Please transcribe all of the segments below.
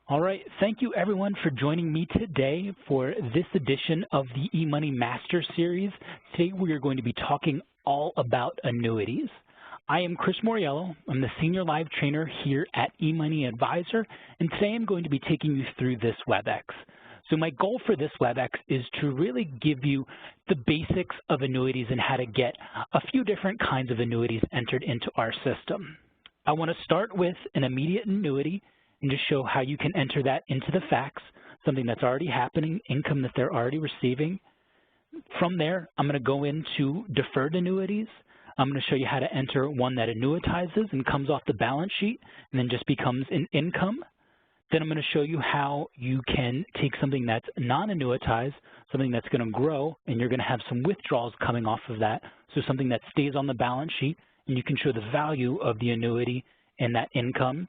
All right, thank you everyone for joining me today for this edition of the eMoney Master Series. Today we are going to be talking all about annuities. I am Chris Moriello. I'm the Senior Live Trainer here at eMoney Advisor, and today I'm going to be taking you through this WebEx. So my goal for this WebEx is to really give you the basics of annuities and how to get a few different kinds of annuities entered into our system. I want to start with an immediate annuity and just show how you can enter that into the Faqs, something that's already happening, income that they're already receiving. From there, I'm going to go into deferred annuities. I'm going to show you how to enter one that annuitizes and comes off the balance sheet and then just becomes an income. Then I'm going to show you how you can take something that's non-annuitized, something that's going to grow, and you're going to have some withdrawals coming off of that, so something that stays on the balance sheet, and you can show the value of the annuity and that income.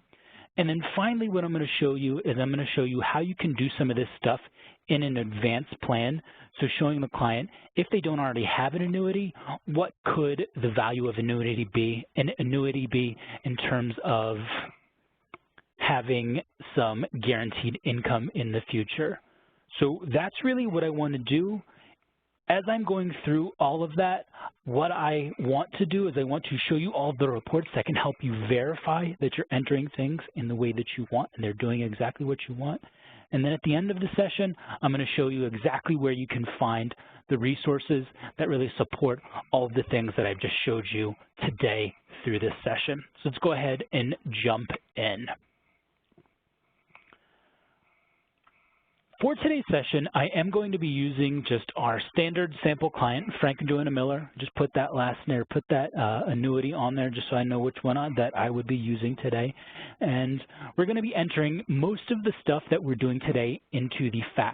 And then finally, what I'm going to show you is I'm going to show you how you can do some of this stuff in an advanced plan. So showing the client, if they don't already have an annuity, what could the value of an annuity be in terms of having some guaranteed income in the future. So that's really what I want to do. As I'm going through all of that, what I want to do is I want to show you all of the reports that can help you verify that you're entering things in the way that you want and they're doing exactly what you want. And then at the end of the session, I'm going to show you exactly where you can find the resources that really support all of the things that I've just showed you today through this session. So let's go ahead and jump in. For today's session, I am going to be using just our standard sample client, Frank and Joanna Miller. Just put that annuity on there just so I know which one that I would be using today. And we're going to be entering most of the stuff that we're doing today into the Faqs.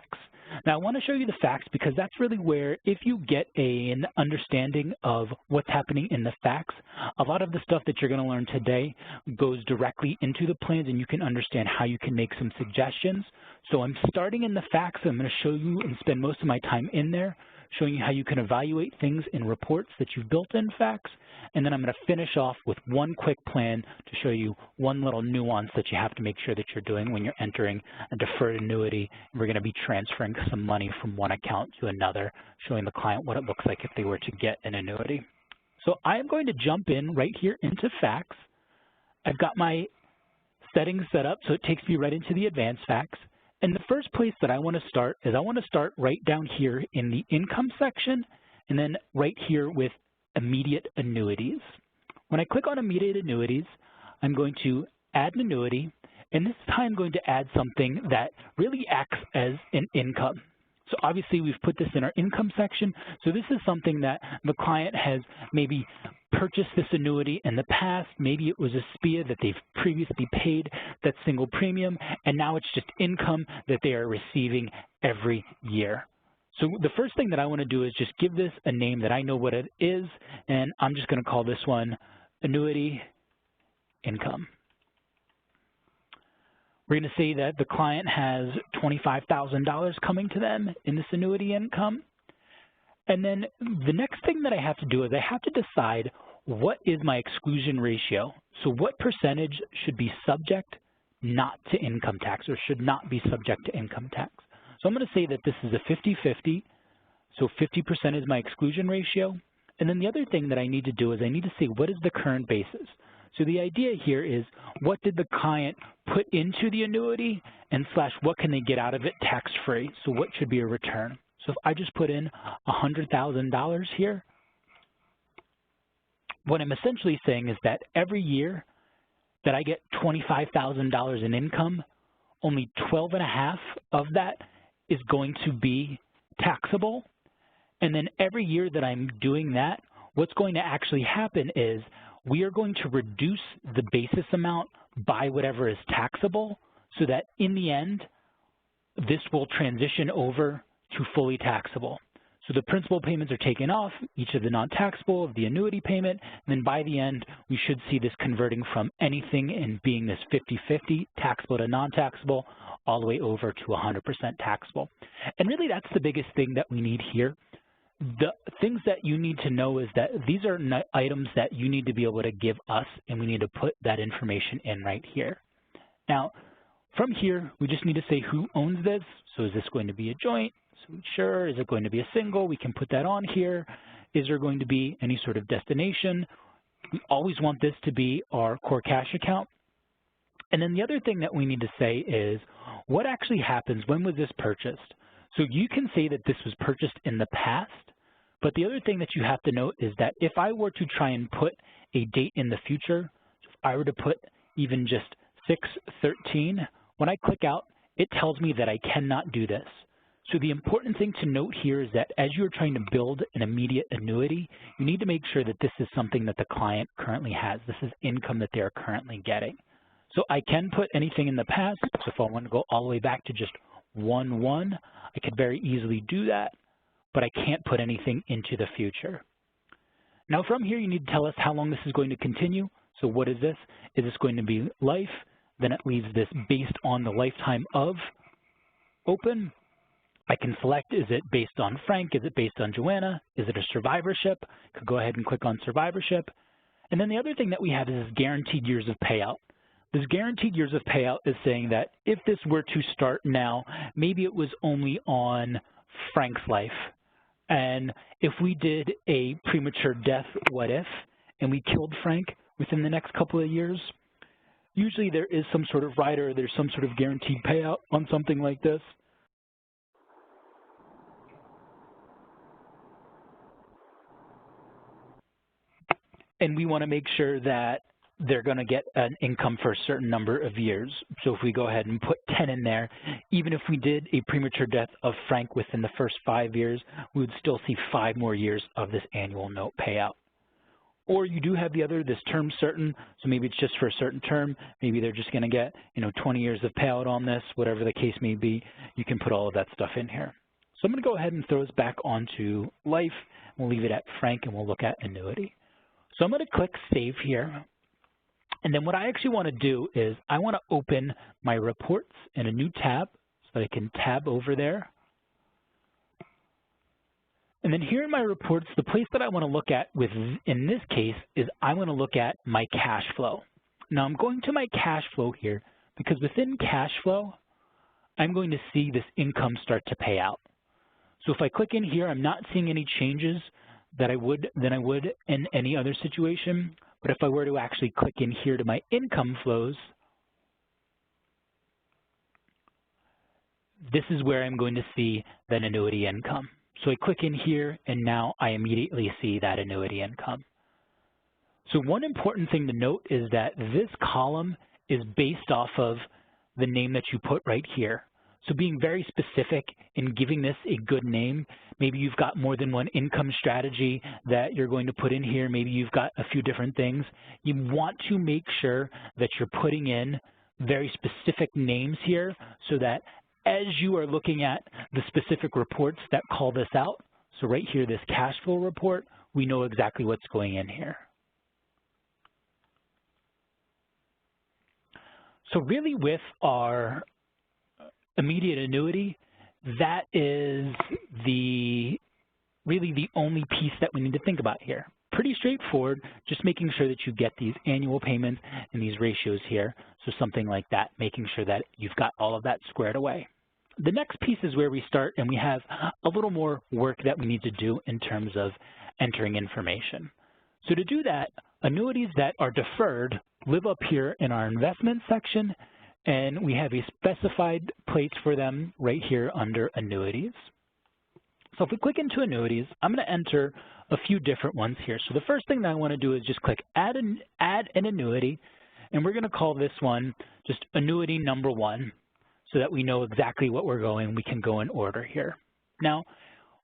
Now, I want to show you the Faqs because that's really where, if you get an understanding of what's happening in the Faqs, a lot of the stuff that you're going to learn today goes directly into the plans and you can understand how you can make some suggestions. So I'm starting in the Faqs. I'm going to show you and spend most of my time in there, showing you how you can evaluate things in reports that you've built in Faqs. And then I'm going to finish off with one quick plan to show you one little nuance that you have to make sure that you're doing when you're entering a deferred annuity. We're going to be transferring some money from one account to another, showing the client what it looks like if they were to get an annuity. So I am going to jump in right here into Faqs. I've got my settings set up so it takes me right into the advanced Faqs. And the first place that I want to start is I want to start right down here in the income section and then right here with immediate annuities. When I click on immediate annuities, I'm going to add an annuity, and this time I'm going to add something that really acts as an income. So obviously we've put this in our income section, so this is something that the client has maybe purchased this annuity in the past, maybe it was a SPIA that they've previously paid that single premium, and now it's just income that they are receiving every year. So the first thing that I want to do is just give this a name that I know what it is, and I'm just going to call this one annuity income. We're going to say that the client has $25,000 coming to them in this annuity income. And then the next thing that I have to do is I have to decide what is my exclusion ratio. So what percentage should be subject not to income tax or should not be subject to income tax. So I'm going to say that this is a 50-50, so 50% is my exclusion ratio. And then the other thing that I need to do is I need to say what is the current basis. So the idea here is what did the client put into the annuity and slash what can they get out of it tax-free. So what should be a return. So if I just put in $100,000 here, what I'm essentially saying is that every year that I get $25,000 in income, only 12.5 of that is going to be taxable. And then every year that I'm doing that, what's going to actually happen is we are going to reduce the basis amount by whatever is taxable so that in the end, this will transition over to fully taxable. So the principal payments are taken off, each of the non-taxable of the annuity payment, and then by the end, we should see this converting from anything and being this 50-50, taxable to non-taxable, all the way over to 100% taxable. And really that's the biggest thing that we need here. The things that you need to know is that these are items that you need to be able to give us, and we need to put that information in right here. Now, From here, we just need to say who owns this. So is this going to be a joint? So sure. Is it going to be a single? We can put that on here. Is there going to be any sort of destination? We always want this to be our core cash account. And then the other thing that we need to say is what actually happens, when was this purchased? So you can say that this was purchased in the past, but the other thing that you have to note is that if I were to try and put a date in the future, if I were to put even just 6/13, when I click out, it tells me that I cannot do this. So the important thing to note here is that as you're trying to build an immediate annuity, you need to make sure that this is something that the client currently has. This is income that they're currently getting. So I can put anything in the past. So if I want to go all the way back to just 1/1, I could very easily do that, but I can't put anything into the future. Now from here, you need to tell us how long this is going to continue. So what is this? Is this going to be life? Then it leaves this based on the lifetime of open. I can select, is it based on Frank? Is it based on Joanna? Is it a survivorship? I could go ahead and click on survivorship. And then the other thing that we have is guaranteed years of payout. This guaranteed years of payout is saying that if this were to start now, maybe it was only on Frank's life. And if we did a premature death, what if, and we killed Frank within the next couple of years, usually there is some sort of rider, there's some sort of guaranteed payout on something like this. And we want to make sure that they're going to get an income for a certain number of years. So if we go ahead and put 10 in there, even if we did a premature death of Frank within the first 5 years, we would still see 5 more years of this annual note payout. Or you do have the other, this term certain, so maybe it's just for a certain term. Maybe they're just going to get 20 years of payout on this, whatever the case may be. You can put all of that stuff in here. So I'm going to go ahead and throw this back onto life. We'll leave it at Frank, and we'll look at annuity. So I'm going to click Save here. And then what I actually want to do is I want to open my reports in a new tab so that I can tab over there. And then here in my reports, the place that I want to look at in this case is I want to look at my cash flow. Now I'm going to my cash flow here because within cash flow, I'm going to see this income start to pay out. So if I click in here, I'm not seeing any changes than I would in any other situation. But if I were to actually click in here to my income flows, this is where I'm going to see that annuity income. So I click in here, and now I immediately see that annuity income. So one important thing to note is that this column is based off of the name that you put right here. So being very specific in giving this a good name, maybe you've got more than one income strategy that you're going to put in here. Maybe you've got a few different things. You want to make sure that you're putting in very specific names here so that as you are looking at the specific reports that call this out, so right here, this cash flow report, we know exactly what's going in here. So really with our immediate annuity, that is really the only piece that we need to think about here. Pretty straightforward, just making sure that you get these annual payments and these ratios here. So something like that, making sure that you've got all of that squared away. The next piece is where we start, and we have a little more work that we need to do in terms of entering information. So to do that, annuities that are deferred live up here in our investment section, and we have a specified place for them right here under annuities. So if we click into annuities, I'm going to enter a few different ones here. So the first thing that I want to do is just click add an annuity, and we're going to call this one just annuity number 1 so that we know exactly what we're going. We can go in order here. Now,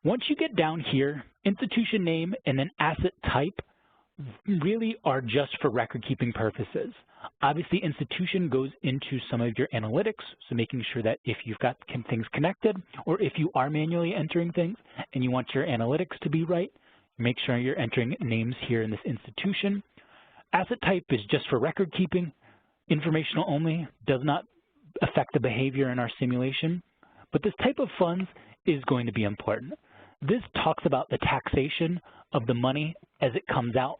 once you get down here, institution name and then asset type really are just for record-keeping purposes. Obviously, institution goes into some of your analytics, so making sure that if you've got things connected or if you are manually entering things and you want your analytics to be right, make sure you're entering names here in this institution. Asset type is just for record-keeping, informational only, does not affect the behavior in our simulation, but this type of funds is going to be important. This talks about the taxation of the money as it comes out.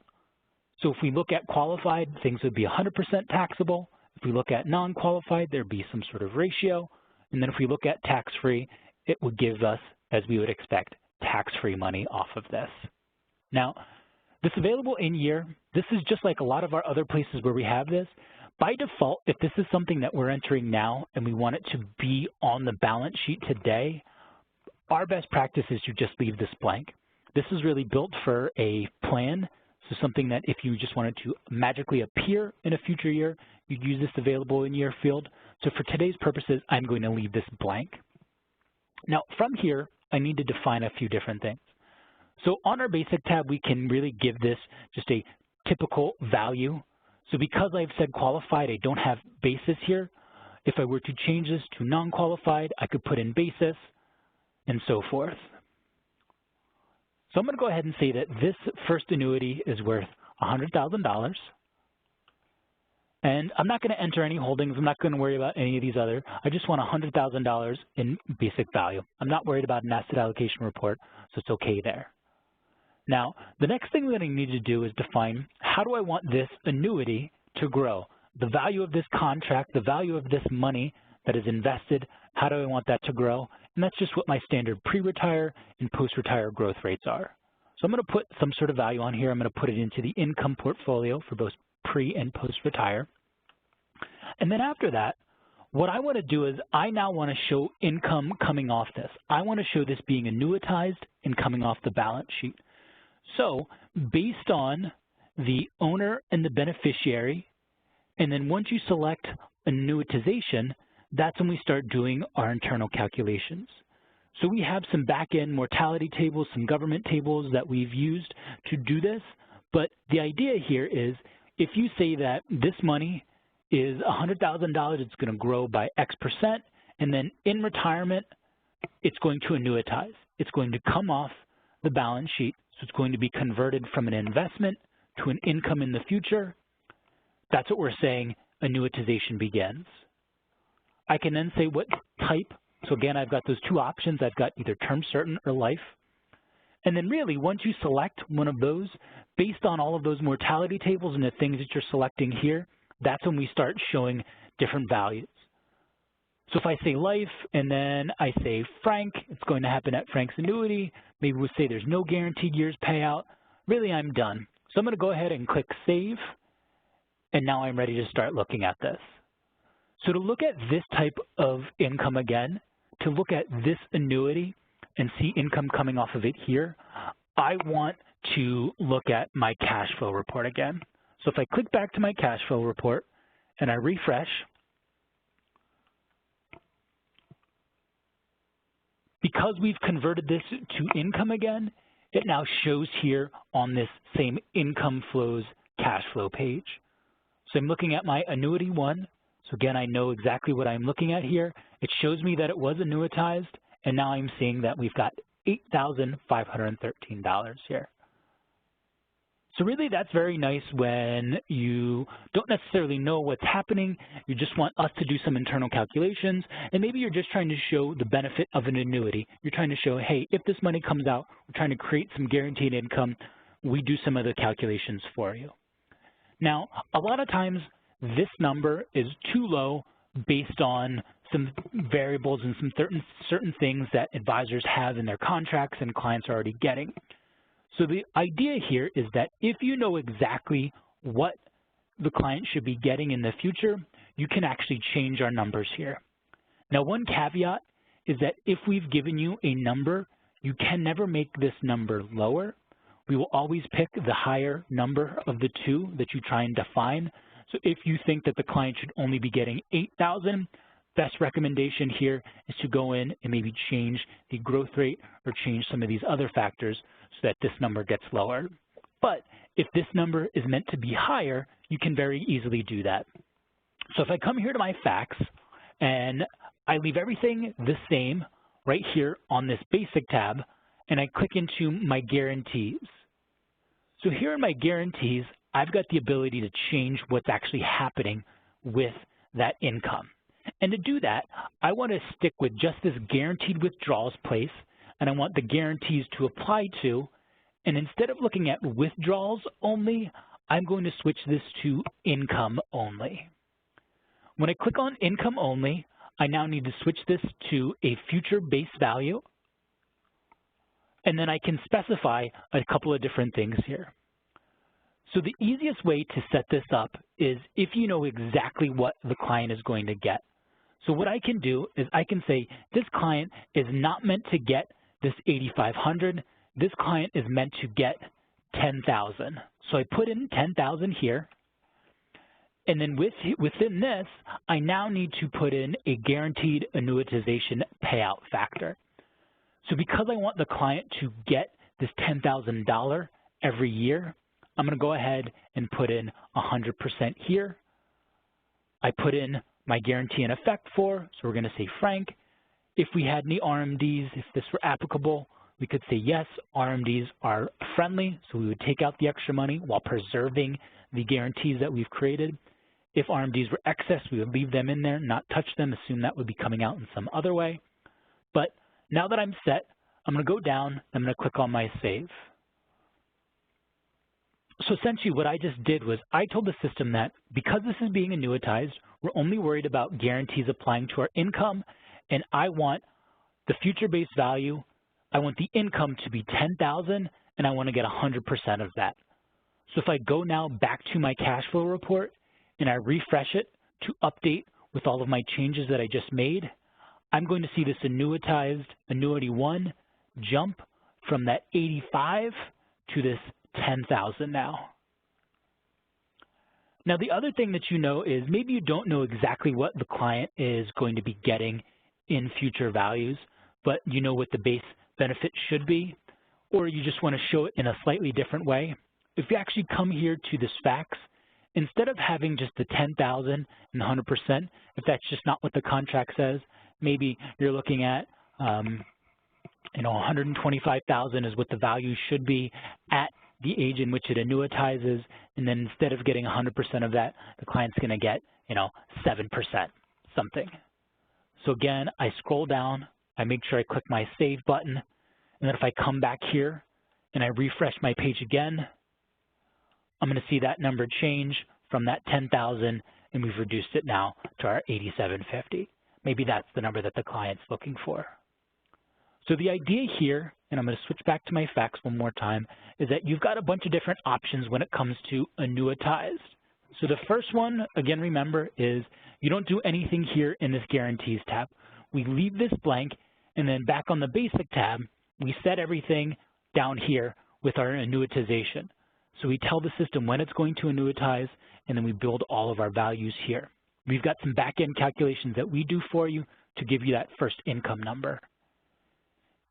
So if we look at qualified, things would be 100% taxable. If we look at non-qualified, there'd be some sort of ratio. And then if we look at tax-free, it would give us, as we would expect, tax-free money off of this. Now, this available in year, this is just like a lot of our other places where we have this. By default, if this is something that we're entering now and we want it to be on the balance sheet today, our best practice is to just leave this blank. This is really built for a plan, so something that if you just wanted to magically appear in a future year, you'd use this available in year field. So for today's purposes, I'm going to leave this blank. Now from here, I need to define a few different things. So on our basic tab, we can really give this just a typical value. So because I've said qualified, I don't have basis here. If I were to change this to non-qualified, I could put in basis and so forth. So I'm going to go ahead and say that this first annuity is worth $100,000. And I'm not going to enter any holdings. I'm not going to worry about any of these other. I just want $100,000 in basic value. I'm not worried about an asset allocation report, so it's okay there. Now, the next thing that I need to do is define how do I want this annuity to grow? The value of this contract, the value of this money that is invested, how do I want that to grow? And that's just what my standard pre-retire and post-retire growth rates are. So I'm going to put some sort of value on here. I'm going to put it into the income portfolio for both pre and post-retire. And then after that, what I want to do is I now want to show income coming off this. I want to show this being annuitized and coming off the balance sheet. So based on the owner and the beneficiary, and then once you select annuitization, that's when we start doing our internal calculations. So we have some back-end mortality tables, some government tables that we've used to do this, but the idea here is if you say that this money is $100,000, it's going to grow by X%, and then in retirement, it's going to annuitize. It's going to come off the balance sheet, so it's going to be converted from an investment to an income in the future. That's what we're saying annuitization begins. I can then say what type. So again, I've got those two options. I've got either term certain or life. And then really, once you select one of those, based on all of those mortality tables and the things that you're selecting here, that's when we start showing different values. So if I say life and then I say Frank, it's going to happen at Frank's annuity. Maybe we'll say there's no guaranteed years payout. Really, I'm done. So I'm going to go ahead and click Save. And now I'm ready to start looking at this. So to look at this type of income again, to look at this annuity and see income coming off of it here, I want to look at my cash flow report again. So if I click back to my cash flow report and I refresh, because we've converted this to income again, it now shows here on this same income flows cash flow page. So I'm looking at my annuity one. So again, I know exactly what I'm looking at here. It shows me that it was annuitized, and now I'm seeing that we've got $8,513 here. So really, that's very nice when you don't necessarily know what's happening. You just want us to do some internal calculations, and maybe you're just trying to show the benefit of an annuity. You're trying to show, hey, if this money comes out, we're trying to create some guaranteed income. We do some of the calculations for you. Now, a lot of times, this number is too low based on some variables and some certain things that advisors have in their contracts and clients are already getting. So the idea here is that if you know exactly what the client should be getting in the future, you can actually change our numbers here. Now, one caveat is that if we've given you a number, you can never make this number lower. We will always pick the higher number of the two that you try and define. So if you think that the client should only be getting $8,000, best recommendation here is to go in and maybe change the growth rate or change some of these other factors so that this number gets lower. But if this number is meant to be higher, you can very easily do that. So if I come here to my Faqs and I leave everything the same right here on this basic tab, and I click into my guarantees. So here in my guarantees, I've got the ability to change what's actually happening with that income. And to do that, I want to stick with just this guaranteed withdrawals place, and I want the guarantees to apply to, and instead of looking at withdrawals only, I'm going to switch this to income only. When I click on income only, I now need to switch this to a future base value. And then I can specify a couple of different things here. So the easiest way to set this up is if you know exactly what the client is going to get. So what I can do is I can say this client is not meant to get this $8,500. This client is meant to get $10,000. So I put in $10,000 here. And then within this, I now need to put in a guaranteed annuitization payout factor. So because I want the client to get this $10,000 every year, I'm going to go ahead and put in 100% here. I put in my guarantee in effect for, so we're going to say frank. If we had any RMDs, if this were applicable, we could say yes, RMDs are friendly, so we would take out the extra money while preserving the guarantees that we've created. If RMDs were excess, we would leave them in there, not touch them, assume that would be coming out in some other way. But now that I'm set, I'm going to go down, I'm going to click on my save. So essentially what I just did was I told the system that because this is being annuitized, we're only worried about guarantees applying to our income, and I want the future base value, I want the income to be $10,000, and I want to get 100% of that. So if I go now back to my cash flow report and I refresh it to update with all of my changes that I just made, I'm going to see this annuitized annuity 1 jump from that 85 to this 10,000 now. Now the other thing that you know is maybe you don't know exactly what the client is going to be getting in future values, but you know what the base benefit should be, or you just want to show it in a slightly different way. If you actually come here to this Faqs, instead of having just the 10,000 and 100%, if that's just not what the contract says, maybe you're looking at 125,000 is what the value should be at the age in which it annuitizes, and then instead of getting 100% of that, the client's going to get 7% something. So again, I scroll down, I make sure I click my save button, and then if I come back here and I refresh my page again, I'm going to see that number change from that 10,000, and we've reduced it now to our 8750. Maybe that's the number that the client's looking for. So the idea here, and I'm going to switch back to my Faqs one more time, is that you've got a bunch of different options when it comes to annuitized. So the first one, again, remember, is you don't do anything here in this Guarantees tab. We leave this blank, and then back on the Basic tab, we set everything down here with our annuitization. So we tell the system when it's going to annuitize, and then we build all of our values here. We've got some back-end calculations that we do for you to give you that first income number.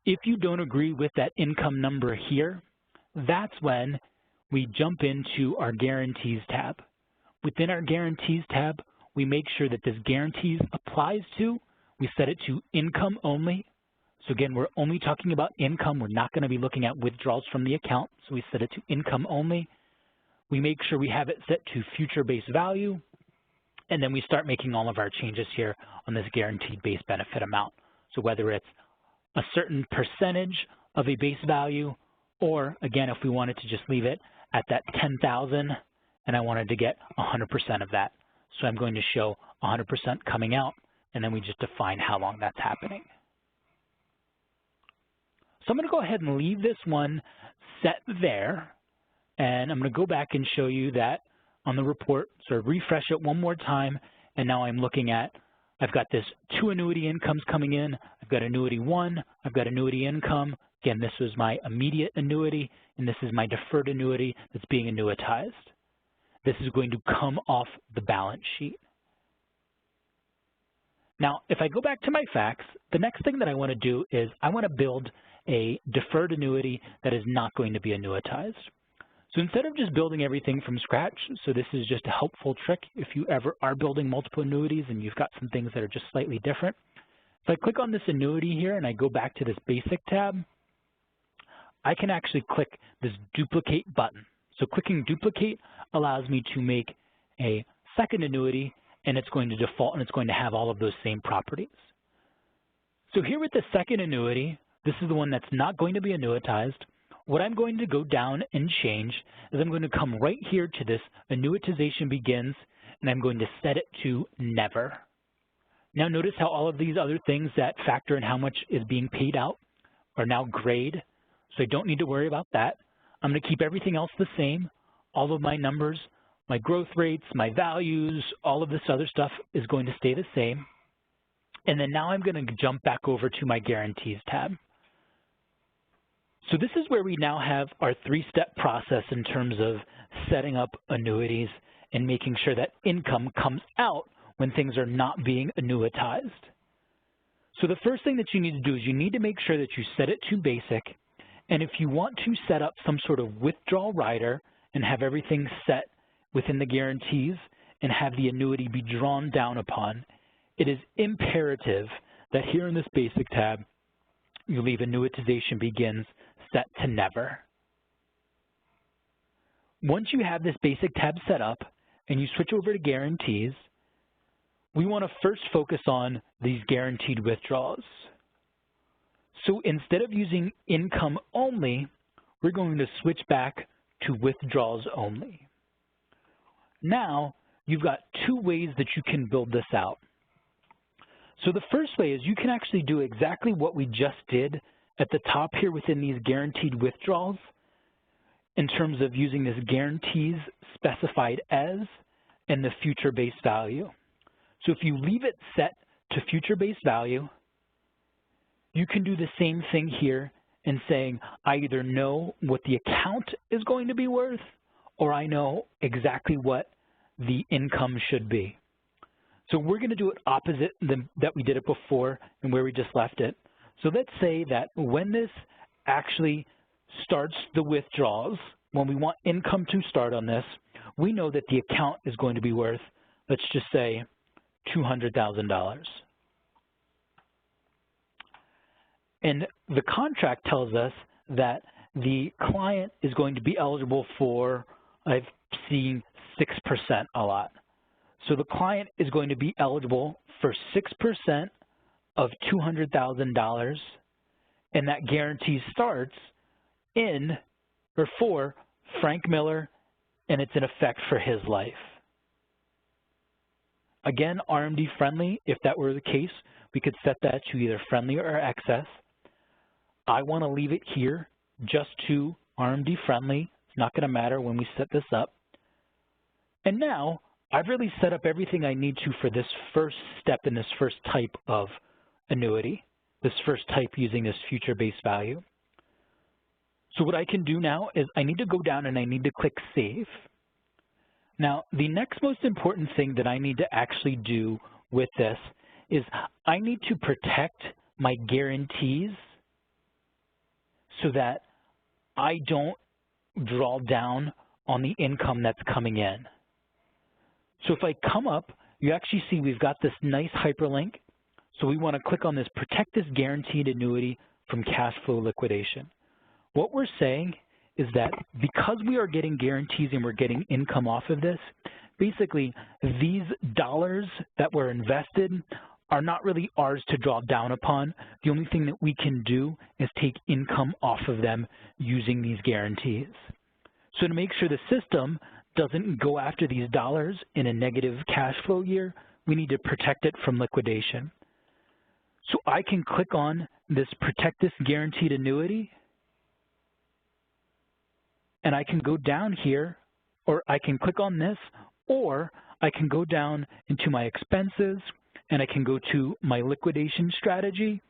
If you don't agree with that income number here, that's when we jump into our Guarantees tab. Within our Guarantees tab, we make sure that this Guarantees applies to, we set it to income only. So again, we're only talking about income. We're not going to be looking at withdrawals from the account, so we set it to income only. We make sure we have it set to future base value, and then we start making all of our changes here on this guaranteed base benefit amount. So whether it's a certain percentage of a base value, or again, if we wanted to just leave it at that 10,000 and I wanted to get 100% of that. So I'm going to show 100% coming out, and then we just define how long that's happening. So I'm going to go ahead and leave this one set there, and I'm going to go back and show you that on the report, sort of refresh it one more time, and now I'm looking at, I've got this 2 annuity incomes coming in, I've got annuity 1, I've got annuity income. Again, this was my immediate annuity, and this is my deferred annuity that's being annuitized. This is going to come off the balance sheet. Now, if I go back to my Faqs, the next thing that I want to do is I want to build a deferred annuity that is not going to be annuitized. So instead of just building everything from scratch, so this is just a helpful trick if you ever are building multiple annuities and you've got some things that are just slightly different. If I click on this annuity here and I go back to this Basic tab, I can actually click this Duplicate button. So clicking Duplicate allows me to make a second annuity, and it's going to default and it's going to have all of those same properties. So here with the second annuity, this is the one that's not going to be annuitized. What I'm going to go down and change is I'm going to come right here to this Annuitization Begins, and I'm going to set it to never. Now notice how all of these other things that factor in how much is being paid out are now grayed, so I don't need to worry about that. I'm going to keep everything else the same. All of my numbers, my growth rates, my values, all of this other stuff is going to stay the same. And then now I'm going to jump back over to my Guarantees tab. So this is where we now have our three-step process in terms of setting up annuities and making sure that income comes out when things are not being annuitized. So the first thing that you need to do is you need to make sure that you set it to basic. And if you want to set up some sort of withdrawal rider and have everything set within the guarantees and have the annuity be drawn down upon, it is imperative that here in this basic tab, you leave annuitization begins set to never. Once you have this basic tab set up and you switch over to guarantees, we want to first focus on these guaranteed withdrawals. So instead of using income only, we're going to switch back to withdrawals only. Now, you've got two ways that you can build this out. So the first way is you can actually do exactly what we just did at the top here within these guaranteed withdrawals in terms of using this guarantees specified as and the future base value. So if you leave it set to future base value, you can do the same thing here in saying, I either know what the account is going to be worth or I know exactly what the income should be. So we're going to do it opposite that we did it before and where we just left it. So let's say that when this actually starts the withdrawals, when we want income to start on this, we know that the account is going to be worth, let's just say, $200,000. And the contract tells us that the client is going to be eligible for, I've seen 6% a lot. So the client is going to be eligible for 6% of $200,000, and that guarantee starts in or for Frank Miller, and it's in effect for his life. Again, RMD friendly, if that were the case, we could set that to either friendly or excess. I want to leave it here just to RMD friendly. It's not going to matter when we set this up. And now, I've really set up everything I need to for this first step in this first type of annuity, this first type using this future base value. So what I can do now is I need to go down and I need to click Save. Now, the next most important thing that I need to actually do with this is I need to protect my guarantees so that I don't draw down on the income that's coming in. So if I come up, you actually see we've got this nice hyperlink. So we want to click on this Protect this Guaranteed Annuity from Cash Flow Liquidation. What we're saying is that because we are getting guarantees and we're getting income off of this, basically these dollars that were invested are not really ours to draw down upon. The only thing that we can do is take income off of them using these guarantees. So to make sure the system doesn't go after these dollars in a negative cash flow year, we need to protect it from liquidation. So I can click on this Protect this Guaranteed Annuity, and I can go down here, or I can click on this, or I can go down into my expenses, and I can go to my liquidation strategy,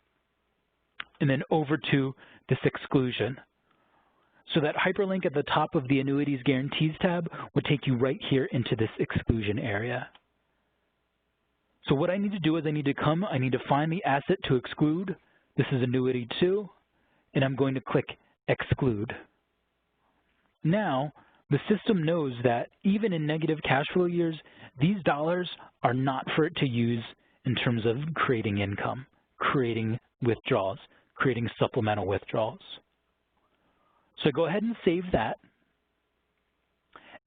and then over to this exclusion. So that hyperlink at the top of the Annuities Guarantees tab will take you right here into this exclusion area. So what I need to do is I need to find the asset to exclude. This is Annuity 2, and I'm going to click Exclude. Now, the system knows that even in negative cash flow years, these dollars are not for it to use in terms of creating income, creating withdrawals, creating supplemental withdrawals. So go ahead and save that.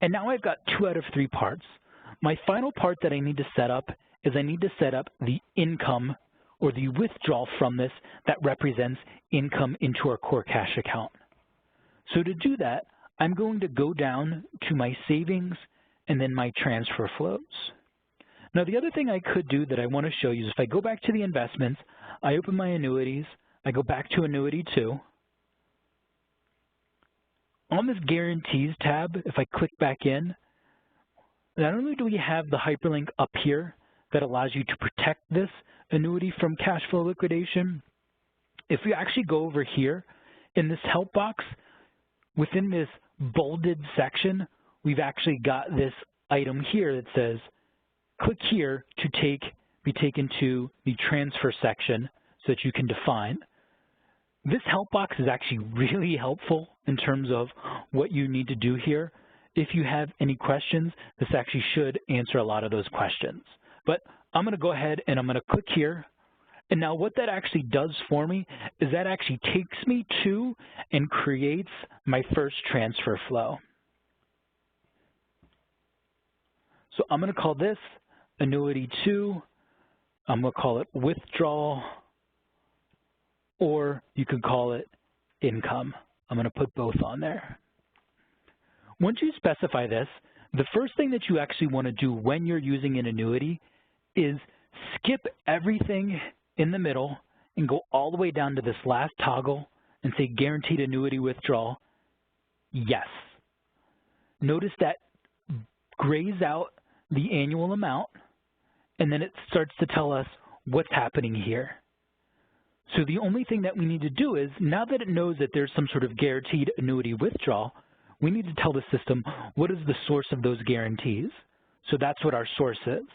And now I've got 2 out of 3 parts. My final part that I need to set up is I need to set up the income or the withdrawal from this that represents income into our core cash account. So to do that, I'm going to go down to my savings and then my transfer flows. Now the other thing I could do that I want to show you is if I go back to the investments, I open my annuities, I go back to annuity 2. On this guarantees tab, if I click back in, not only do we have the hyperlink up here that allows you to protect this annuity from cash flow liquidation, if we actually go over here in this help box, within this bolded section, we've actually got this item here that says, click here to be taken to the transfer section so that you can define. This help box is actually really helpful in terms of what you need to do here. If you have any questions, this actually should answer a lot of those questions. But I'm going to go ahead and I'm going to click here. And now what that actually does for me is that actually takes me to and creates my first transfer flow. So I'm going to call this Annuity 2. I'm going to call it Withdrawal, or you could call it Income. I'm going to put both on there. Once you specify this, the first thing that you actually want to do when you're using an annuity is skip everything in the middle and go all the way down to this last toggle and say Guaranteed Annuity Withdrawal, yes. Notice that grays out the annual amount, and then it starts to tell us what's happening here. So the only thing that we need to do is, now that it knows that there's some sort of guaranteed annuity withdrawal, we need to tell the system what is the source of those guarantees. So that's what our source is.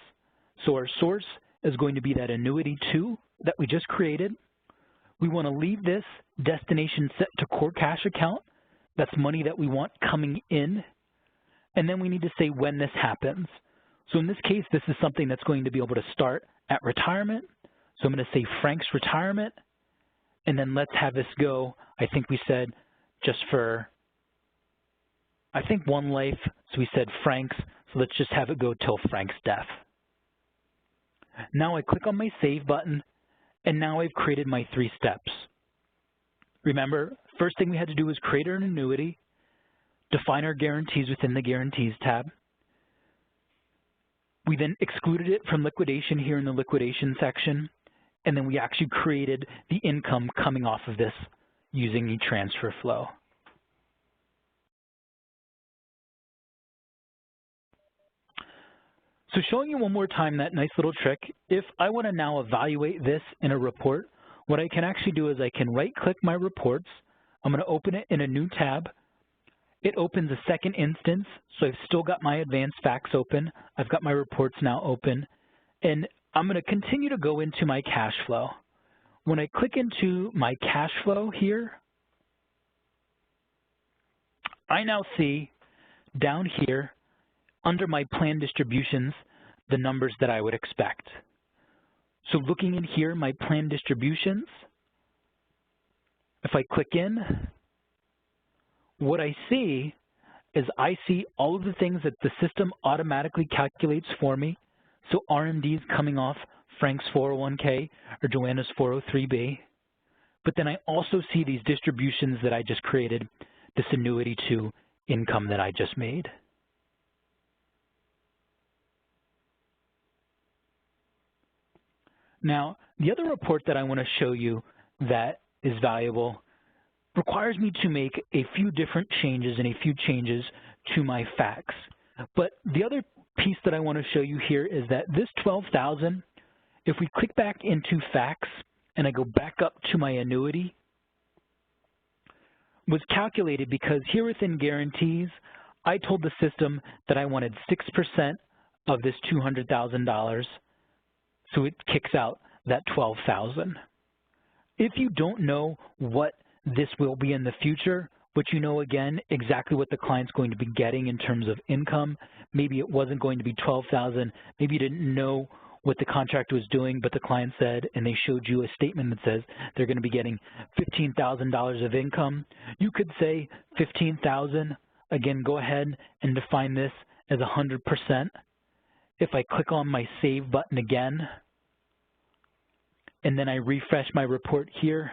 So our source is going to be that Annuity 2 that we just created. We want to leave this destination set to core cash account. That's money that we want coming in. And then we need to say when this happens. So in this case, this is something that's going to be able to start at retirement. So I'm going to say Frank's retirement. And then let's have this go, I think we said just for, I think one life. So we said Frank's. So let's just have it go till Frank's death. Now I click on my Save button, and now I've created my 3 steps. Remember, first thing we had to do was create an annuity, define our guarantees within the Guarantees tab. We then excluded it from liquidation here in the liquidation section, and then we actually created the income coming off of this using the transfer flow. So showing you one more time that nice little trick, if I want to now evaluate this in a report, what I can actually do is I can right-click my reports. I'm going to open it in a new tab. It opens a second instance, so I've still got my advanced Faqs open. I've got my reports now open, and I'm going to continue to go into my cash flow. When I click into my cash flow here, I now see down here under my plan distributions the numbers that I would expect. So looking in here, my plan distributions, if I click in, what I see is I see all of the things that the system automatically calculates for me. So RMDs coming off Frank's 401k or Joanna's 403b. But then I also see these distributions that I just created, this Annuity 2 income that I just made. Now, the other report that I want to show you that is valuable requires me to make a few different changes and a few changes to my Faqs. But the other piece that I want to show you here is that this $12,000, if we click back into Faqs and I go back up to my annuity, was calculated because here within guarantees, I told the system that I wanted 6% of this $200,000. So it kicks out that $12,000. If you don't know what this will be in the future, but you know, again, exactly what the client's going to be getting in terms of income, maybe it wasn't going to be $12,000, maybe you didn't know what the contract was doing, but the client said, and they showed you a statement that says they're going to be getting $15,000 of income, you could say $15,000. Again, go ahead and define this as 100%. If I click on my Save button again, and then I refresh my report here,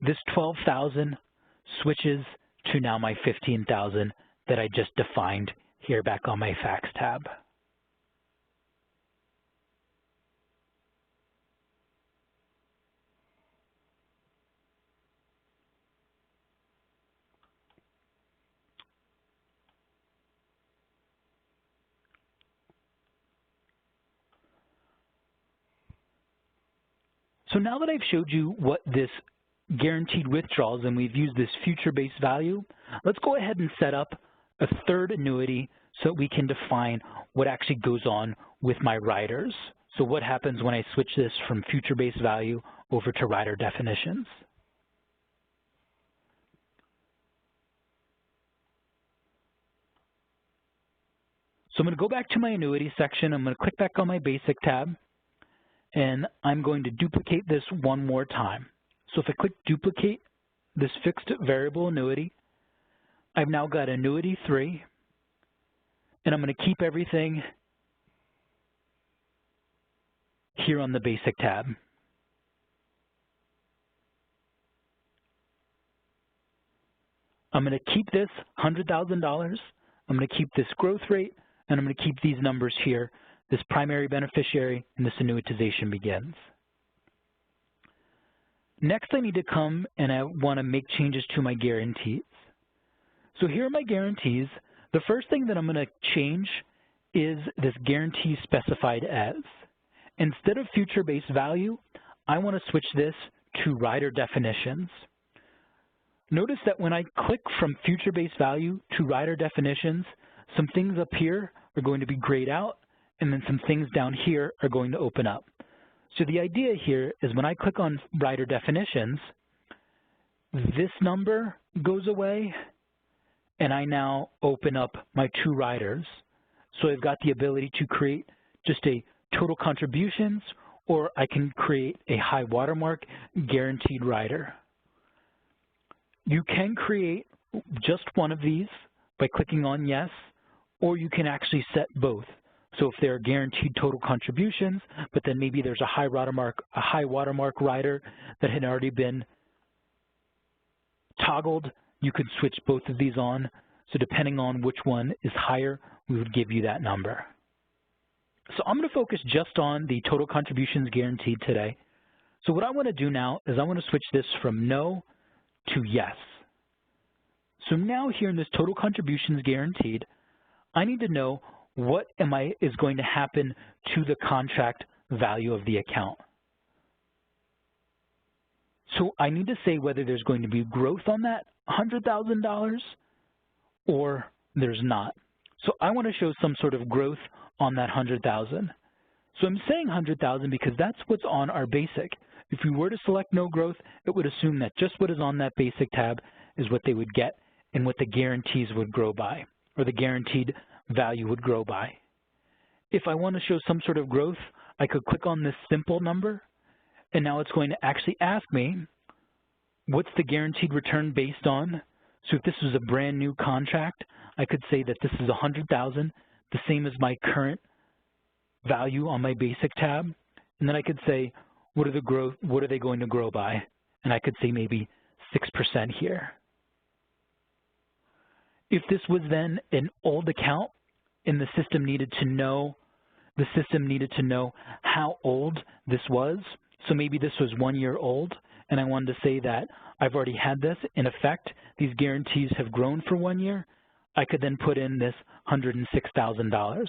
this $12,000 switches to now my $15,000 that I just defined here back on my Faqs tab. So now that I've showed you what this guaranteed withdrawals and we've used this future-based value, let's go ahead and set up a third annuity so we can define what actually goes on with my riders. So what happens when I switch this from future-based value over to rider definitions? So I'm going to go back to my annuity section. I'm going to click back on my basic tab, and I'm going to duplicate this one more time. So if I click duplicate this fixed variable annuity, I've now got annuity 3, and I'm going to keep everything here on the basic tab. I'm going to keep this $100,000. I'm going to keep this growth rate, and I'm going to keep these numbers here, this primary beneficiary, and this annuitization begins. Next, I need to come and I want to make changes to my guarantees. So here are my guarantees. The first thing that I'm going to change is this guarantee specified as. Instead of future-based value, I want to switch this to rider definitions. Notice that when I click from future-based value to rider definitions, some things up here are going to be grayed out, and then some things down here are going to open up. So the idea here is when I click on rider definitions, this number goes away, and I now open up my 2 riders. So I've got the ability to create just a total contributions, or I can create a high watermark guaranteed rider. You can create just one of these by clicking on yes, or you can actually set both. So if there are guaranteed total contributions, but then maybe there's a high watermark rider that had already been toggled, you could switch both of these on. So depending on which one is higher, we would give you that number. So I'm going to focus just on the total contributions guaranteed today. So what I want to do now is I want to switch this from no to yes. So now here in this total contributions guaranteed, I need to know what is going to happen to the contract value of the account. So I need to say whether there's going to be growth on that $100,000 or there's not. So I want to show some sort of growth on that $100,000. So I'm saying $100,000 because that's what's on our basic. If we were to select no growth, it would assume that just what is on that basic tab is what they would get and what the guarantees would grow by, or the guaranteed value would grow by. If I want to show some sort of growth, I could click on this simple number, and now it's going to actually ask me, what's the guaranteed return based on? So if this was a brand new contract, I could say that this is $100,000, the same as my current value on my basic tab, and then I could say, what are they going to grow by? And I could say maybe 6% here. If this was then an old account and the system needed to know how old this was, so maybe this was 1 year old, and I wanted to say that I've already had this. In effect, these guarantees have grown for 1 year. I could then put in this $106,000.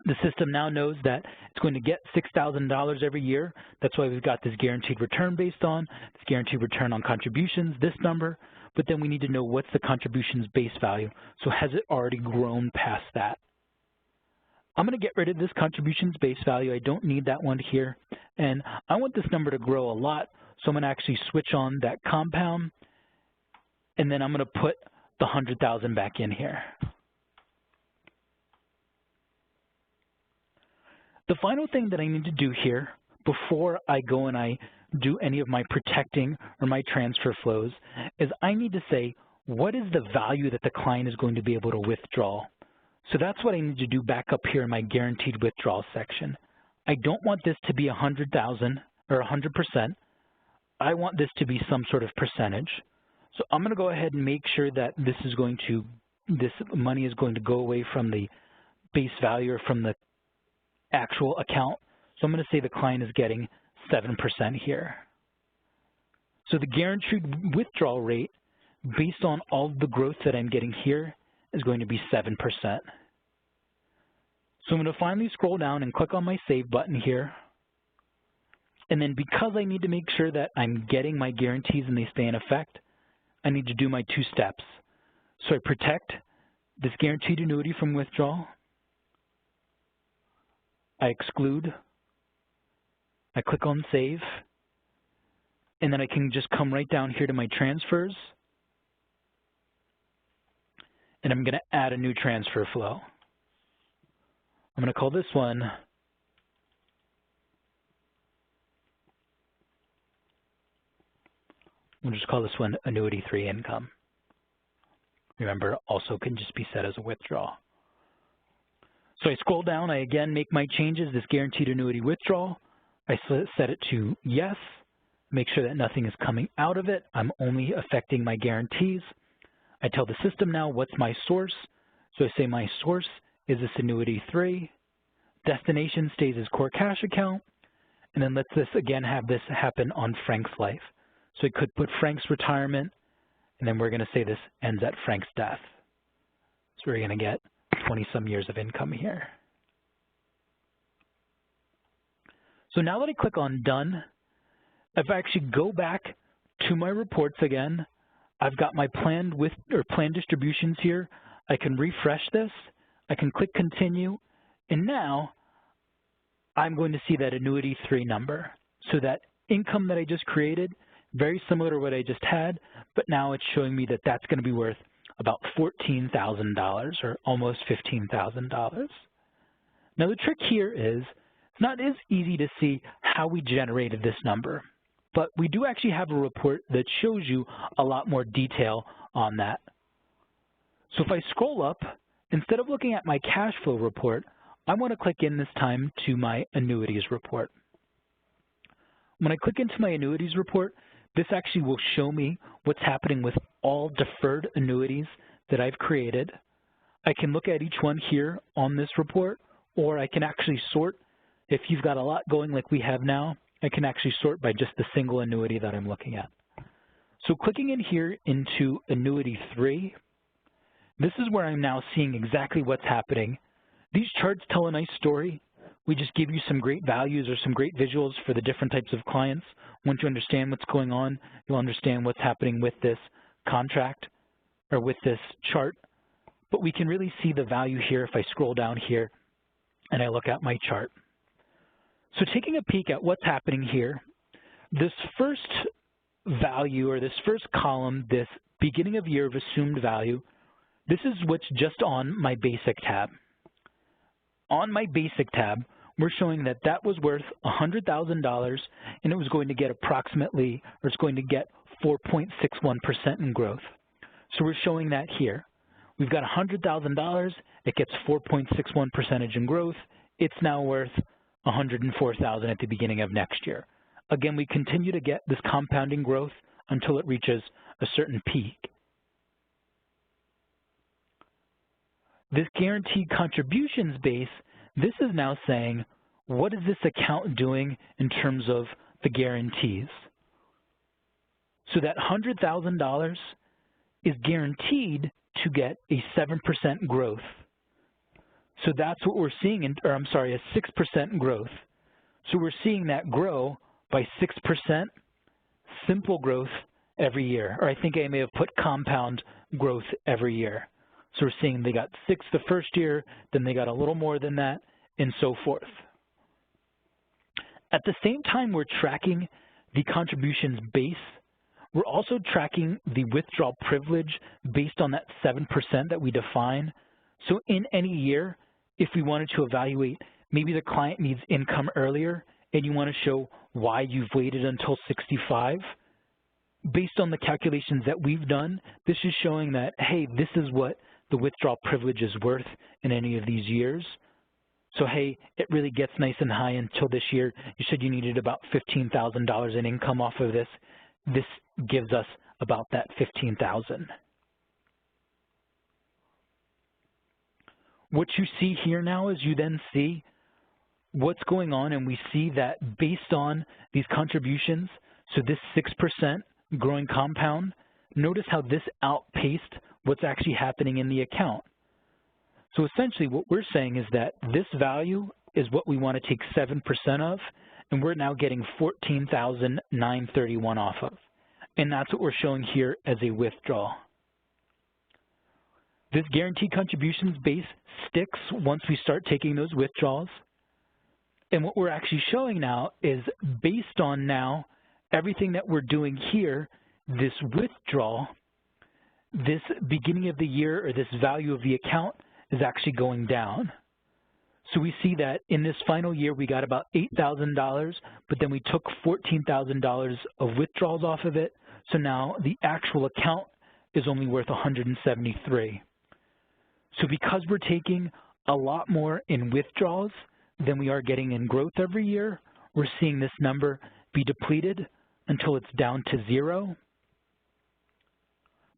The system now knows that it's going to get $6,000 every year. That's why we've got this guaranteed return based on, this guaranteed return on contributions, this number, but then we need to know what's the contributions base value. So has it already grown past that? I'm going to get rid of this contributions base value. I don't need that one here. And I want this number to grow a lot, so I'm going to actually switch on that compound, and then I'm going to put the 100,000 back in here. The final thing that I need to do here before I go and I do any of my protecting or my transfer flows is I need to say, what is the value that the client is going to be able to withdraw? So that's what I need to do back up here in my guaranteed withdrawal section. I don't want this to be 100,000 or 100%. I want this to be some sort of percentage. So I'm going to go ahead and make sure that this is going to this money is going to go away from the base value or from the actual account. So I'm going to say the client is getting 7% here. So the guaranteed withdrawal rate, based on all the growth that I'm getting here, is going to be 7%. So I'm going to finally scroll down and click on my Save button here. And then because I need to make sure that I'm getting my guarantees and they stay in effect, I need to do my 2 steps. So I protect this guaranteed annuity from withdrawal. I exclude. I click on Save. And then I can just come right down here to my transfers. And I'm going to add a new transfer flow. I'm going to call this one we'll just call this one Annuity 3 Income. Remember, also can just be set as a withdrawal. So I scroll down, I again make my changes, this guaranteed annuity withdrawal. I set it to yes, make sure that nothing is coming out of it. I'm only affecting my guarantees. I tell the system now what's my source. So I say my source is this Annuity 3. Destination stays as core cash account. And then let's this again have this happen on Frank's life. So I could put Frank's retirement, and then we're going to say this ends at Frank's death. So we're going to get 20-some years of income here. So now that I click on Done, if I actually go back to my reports again, I've got my planned distributions here. I can refresh this. I can click Continue, and now I'm going to see that Annuity 3 number. So that income that I just created, very similar to what I just had, but now it's showing me that that's going to be worth about $14,000 or almost $15,000. Now the trick here is it's not as easy to see how we generated this number, but we do actually have a report that shows you a lot more detail on that. So if I scroll up, instead of looking at my cash flow report, I want to click in this time to my Annuities report. When I click into my Annuities report, this actually will show me what's happening with all deferred annuities that I've created. I can look at each one here on this report, or I can actually sort. If you've got a lot going like we have now, I can actually sort by just the single annuity that I'm looking at. So clicking in here into Annuity 3, this is where I'm now seeing exactly what's happening. These charts tell a nice story. We just give you some great values or some great visuals for the different types of clients. Once you understand what's going on, you'll understand what's happening with this contract or with this chart. But we can really see the value here if I scroll down here and I look at my chart. So taking a peek at what's happening here, this first value or this first column, this beginning of year of assumed value, this is what's just on my basic tab. On my basic tab, we're showing that that was worth $100,000 and it was going to get approximately, or it's going to get 4.61% in growth. So we're showing that here. We've got $100,000, it gets 4.61% in growth. It's now worth $104,000 at the beginning of next year. Again, we continue to get this compounding growth until it reaches a certain peak. This guaranteed contributions base, this is now saying, what is this account doing in terms of the guarantees? So that $100,000 is guaranteed to get a 7% growth. So that's what we're seeing, a 6% growth. So we're seeing that grow by 6%, simple growth every year. Or I think I may have put compound growth every year. So we're seeing they got 6 the first year, then they got a little more than that, and so forth. At the same time we're tracking the contributions base, we're also tracking the withdrawal privilege based on that 7% that we define. So in any year, if we wanted to evaluate, maybe the client needs income earlier, and you want to show why you've waited until 65, based on the calculations that we've done, this is showing that, hey, this is what the withdrawal privilege is worth in any of these years. So, hey, it really gets nice and high until this year. You said you needed about $15,000 in income off of this. This gives us about that $15,000. what you see here now is you then see what's going on, and we see that based on these contributions, so this 6% growing compound, notice how this outpaced what's actually happening in the account. So essentially what we're saying is that this value is what we want to take 7% of, and we're now getting $14,931 off of. And that's what we're showing here as a withdrawal. This guaranteed contributions base sticks once we start taking those withdrawals. And what we're actually showing now is based on now everything that we're doing here, this withdrawal, this beginning of the year or this value of the account is actually going down. So we see that in this final year we got about $8,000, but then we took $14,000 of withdrawals off of it. So now the actual account is only worth $173. So because we're taking a lot more in withdrawals than we are getting in growth every year, we're seeing this number be depleted until it's down to 0.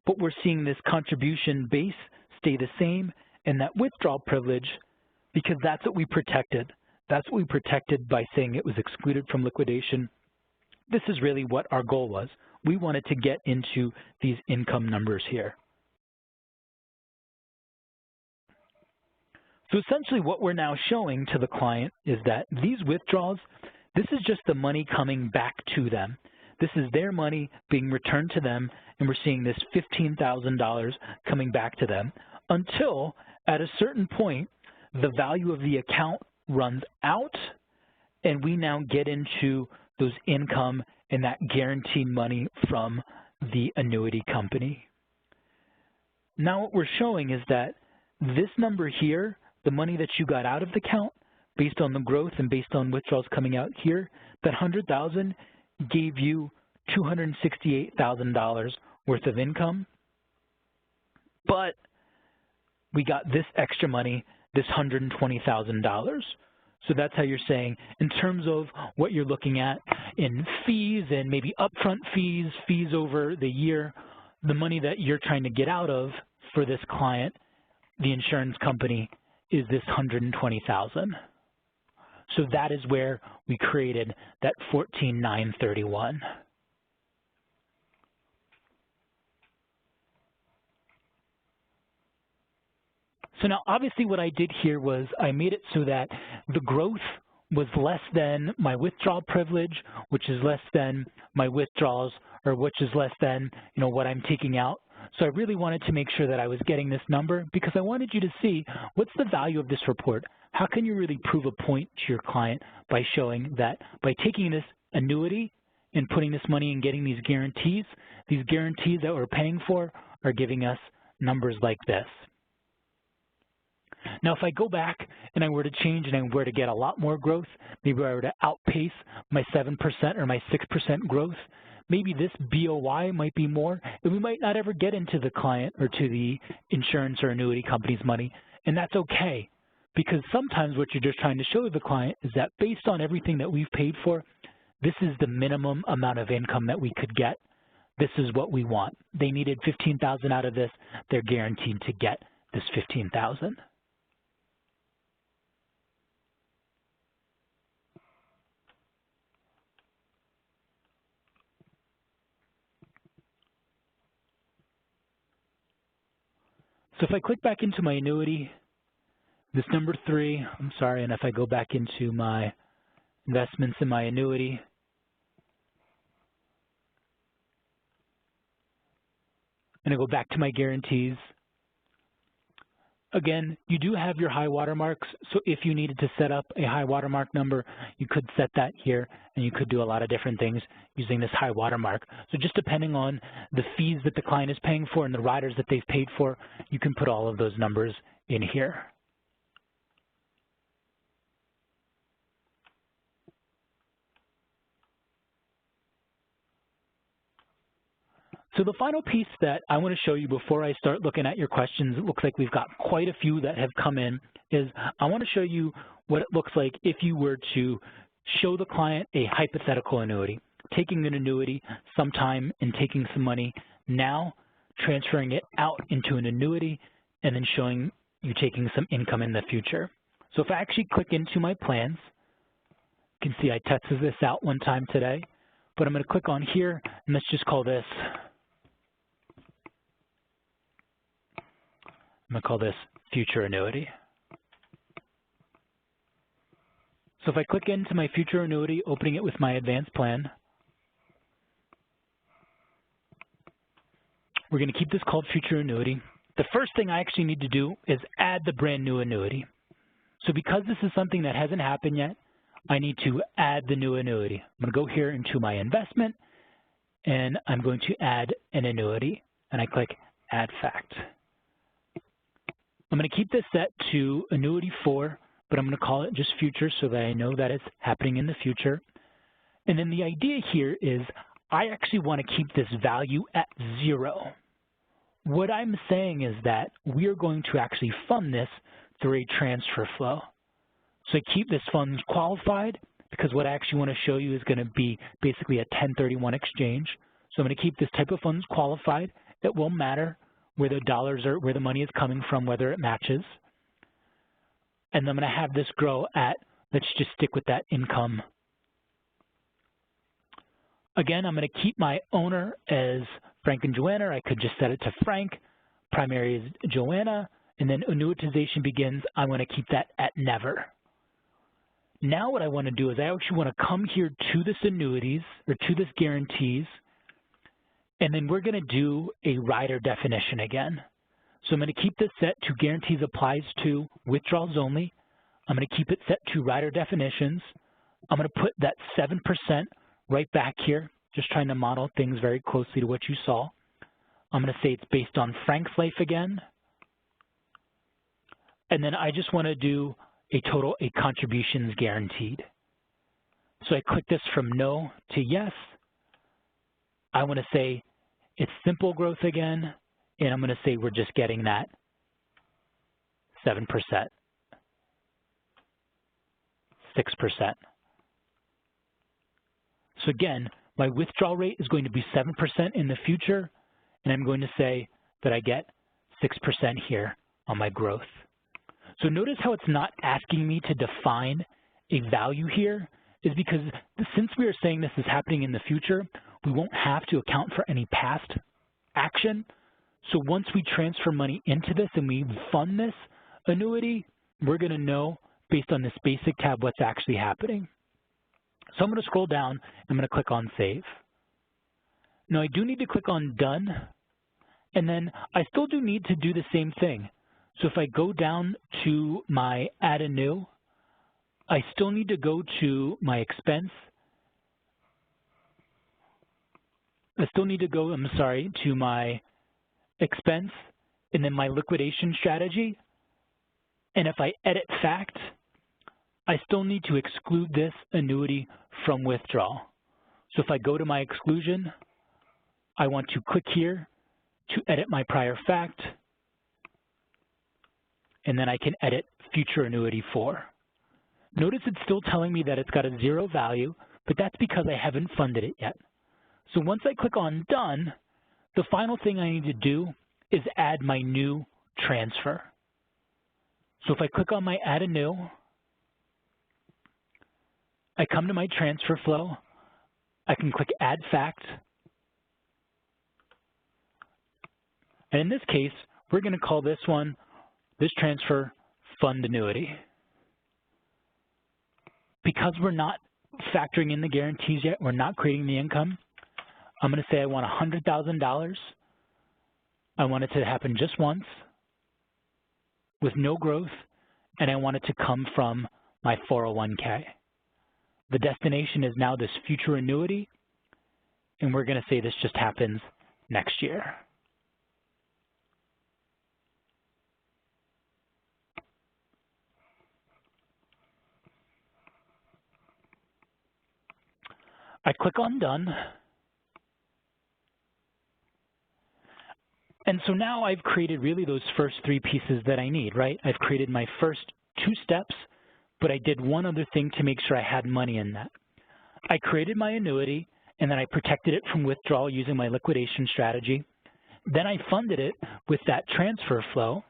But we're seeing this contribution base stay the same, and that withdrawal privilege, because that's what we protected. That's what we protected by saying it was excluded from liquidation. This is really what our goal was. We wanted to get into these income numbers here. So essentially what we're now showing to the client is that these withdrawals, this is just the money coming back to them. This is their money being returned to them, and we're seeing this $15,000 coming back to them until at a certain point the value of the account runs out and we now get into those income and that guaranteed money from the annuity company. Now what we're showing is that this number here, the money that you got out of the account based on the growth and based on withdrawals coming out here, that $100,000 gave you $268,000 worth of income, but we got this extra money, this $120,000. So that's how you're saying, in terms of what you're looking at in fees and maybe upfront fees, fees over the year, the money that you're trying to get out of for this client, the insurance company, is this $120,000. So that is where we created that $14,931. So now obviously what I did here was I made it so that the growth was less than my withdrawal privilege, which is less than my withdrawals, or which is less than, you know, what I'm taking out. So I really wanted to make sure that I was getting this number because I wanted you to see what's the value of this report. How can you really prove a point to your client by showing that by taking this annuity and putting this money and getting these guarantees that we're paying for are giving us numbers like this. Now, if I go back and I were to change and I were to get a lot more growth, maybe I were to outpace my 7% or my 6% growth, maybe this BOY might be more, and we might not ever get into the client or to the insurance or annuity company's money, and that's okay. Because sometimes what you're just trying to show the client is that based on everything that we've paid for, this is the minimum amount of income that we could get. This is what we want. They needed $15,000 out of this. They're guaranteed to get this $15,000. So if I click back into my annuity, this number 3, and if I go back into my investments in my annuity, and I go back to my guarantees, again, you do have your high water marks, so if you needed to set up a high watermark number, you could set that here, and you could do a lot of different things using this high watermark. So just depending on the fees that the client is paying for and the riders that they've paid for, you can put all of those numbers in here. So the final piece that I want to show you before I start looking at your questions, it looks like we've got quite a few that have come in, is I want to show you what it looks like if you were to show the client a hypothetical annuity, taking an annuity sometime and taking some money now, transferring it out into an annuity, and then showing you taking some income in the future. So if I actually click into my plans, you can see I tested this out one time today, but I'm going to click on here, and let's just call this, I'm going to call this future annuity. So if I click into my future annuity, opening it with my advanced plan, we're going to keep this called future annuity. The first thing I actually need to do is add the brand new annuity. So because this is something that hasn't happened yet, I need to add the new annuity. I'm going to go here into my investment, and I'm going to add an annuity, and I click Add Fact. I'm going to keep this set to annuity 4, but I'm going to call it just future so that I know that it's happening in the future. And then the idea here is I actually want to keep this value at 0. What I'm saying is that we are going to actually fund this through a transfer flow. So I keep this funds qualified because what I actually want to show you is going to be basically a 1031 exchange. So I'm going to keep this type of funds qualified. It will matter where the dollars are, where the money is coming from, whether it matches. And I'm going to have this grow at, let's just stick with that income. Again, I'm going to keep my owner as Frank and Joanna. I could just set it to Frank. Primary is Joanna. And then annuitization begins. I want to keep that at never. Now what I want to do is I actually want to come here to this annuities, or to this guarantees, and then we're going to do a rider definition again. So I'm going to keep this set to guarantees applies to withdrawals only. I'm going to keep it set to rider definitions. I'm going to put that 7% right back here, just trying to model things very closely to what you saw. I'm going to say it's based on Frank's life again. And then I just want to do a contributions guaranteed. So I click this from no to yes. I want to say it's simple growth again, and I'm going to say we're just getting that 7%, 6%. So again, my withdrawal rate is going to be 7% in the future, and I'm going to say that I get 6% here on my growth. So notice how it's not asking me to define a value here is because since we are saying this is happening in the future, we won't have to account for any past action. So once we transfer money into this and we fund this annuity, we're going to know based on this basic tab what's actually happening. So I'm going to scroll down. I'm going to click on Save. Now I do need to click on Done, and then I still do need to do the same thing. So if I go down to my Add a New, I still need to go to my expense. I still need to go, to my expense and then my liquidation strategy. And if I edit fact, I still need to exclude this annuity from withdrawal. So if I go to my exclusion, I want to click here to edit my prior fact, and then I can edit future annuity 4. Notice it's still telling me that it's got a 0 value, but that's because I haven't funded it yet. So once I click on Done, the final thing I need to do is add my new transfer. So if I click on my Add a New, I come to my transfer flow, I can click Add Fact, and in this case, we're going to call this transfer fund annuity. Because we're not factoring in the guarantees yet, we're not creating the income, I'm going to say I want $100,000. I want it to happen just once with no growth, and I want it to come from my 401k. The destination is now this future annuity, and we're going to say this just happens next year. I click on Done. And so now I've created really those first 3 pieces that I need, right? I've created my first 2 steps, but I did one other thing to make sure I had money in that. I created my annuity, and then I protected it from withdrawal using my liquidation strategy. Then I funded it with that transfer flow.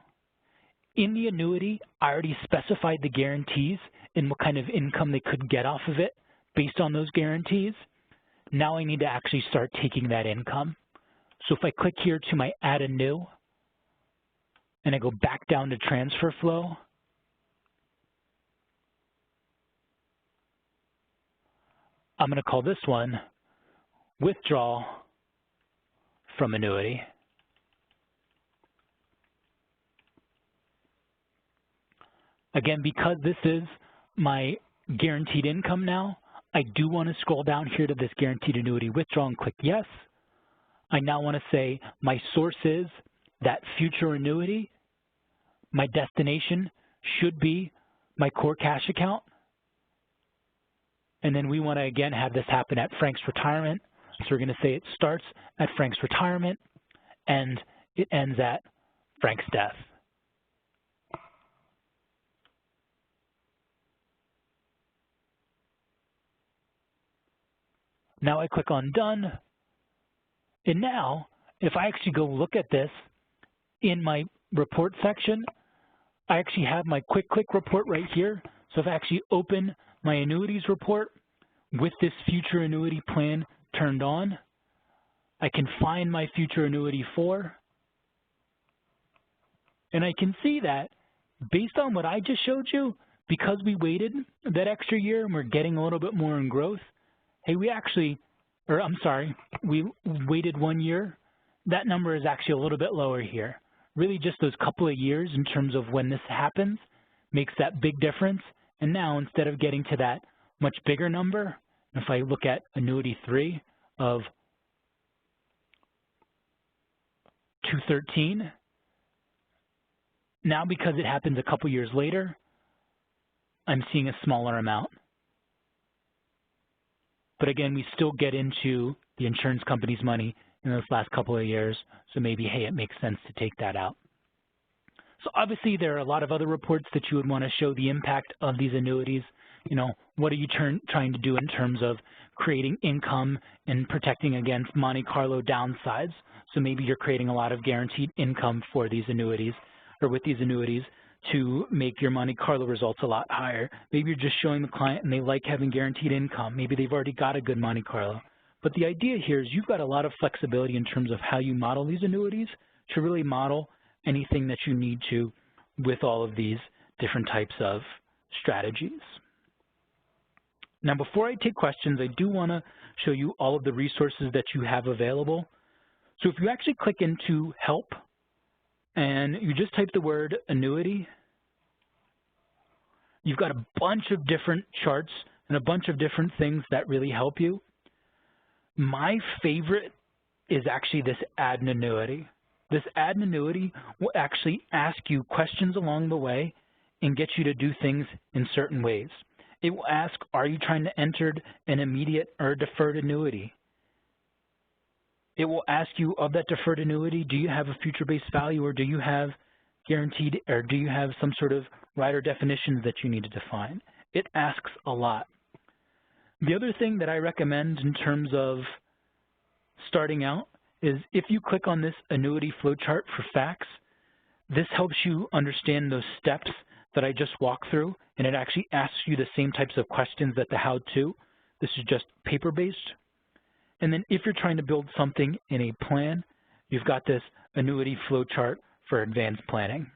In the annuity, I already specified the guarantees and what kind of income they could get off of it based on those guarantees. Now I need to actually start taking that income. So if I click here to my Add a New, and I go back down to Transfer Flow, I'm going to call this one Withdrawal from Annuity. Again, because this is my guaranteed income now, I do want to scroll down here to this guaranteed annuity withdrawal and click yes. I now want to say my source is that future annuity. My destination should be my core cash account. And then we want to, again, have this happen at Frank's retirement. So we're going to say it starts at Frank's retirement and it ends at Frank's death. Now I click on Done. And now, if I actually go look at this in my report section, I actually have my quick report right here. So if I actually open my annuities report with this future annuity plan turned on, I can find my future annuity 4. And I can see that based on what I just showed you, because we waited that extra year and we're getting a little bit more in growth, hey, we waited 1 year. That number is actually a little bit lower here. Really just those couple of years in terms of when this happens makes that big difference. And now instead of getting to that much bigger number, if I look at annuity 3 of 213, now because it happens a couple years later, I'm seeing a smaller amount. But again, we still get into the insurance company's money in those last couple of years, so maybe, hey, it makes sense to take that out. So obviously there are a lot of other reports that you would want to show the impact of these annuities. You know, what are you trying to do in terms of creating income and protecting against Monte Carlo downsides? So maybe you're creating a lot of guaranteed income for these annuities or with these annuities to make your Monte Carlo results a lot higher. Maybe you're just showing the client and they like having guaranteed income. Maybe they've already got a good Monte Carlo. But the idea here is you've got a lot of flexibility in terms of how you model these annuities to really model anything that you need to with all of these different types of strategies. Now, before I take questions, I do want to show you all of the resources that you have available. So if you actually click into Help and you just type the word annuity, you've got a bunch of different charts and a bunch of different things that really help you. My favorite is actually this Add an Annuity. This Add an Annuity will actually ask you questions along the way and get you to do things in certain ways. It will ask, are you trying to enter an immediate or deferred annuity? It will ask you, of that deferred annuity, do you have a future-based value, or do you have guaranteed, or do you have some sort of rider definitions that you need to define? It asks a lot. The other thing that I recommend in terms of starting out is if you click on this annuity flowchart for Faqs, this helps you understand those steps that I just walked through, and it actually asks you the same types of questions that the how-to. This is just paper-based. And then if you're trying to build something in a plan, you've got this annuity flowchart for advanced planning.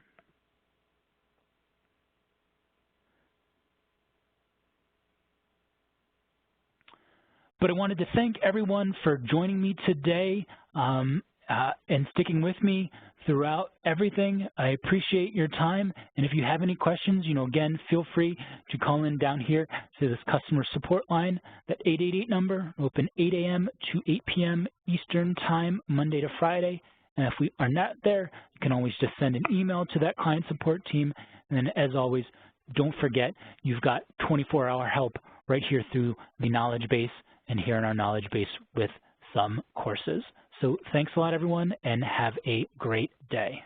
But I wanted to thank everyone for joining me today and sticking with me throughout everything. I appreciate your time. And if you have any questions, again, feel free to call in down here to this customer support line, that 888 number, open 8 a.m. to 8 p.m. Eastern time, Monday to Friday. And if we are not there, you can always just send an email to that client support team. And then as always, don't forget, you've got 24-hour help right here through the knowledge base and here in our knowledge base with some courses. So thanks a lot, everyone, and have a great day.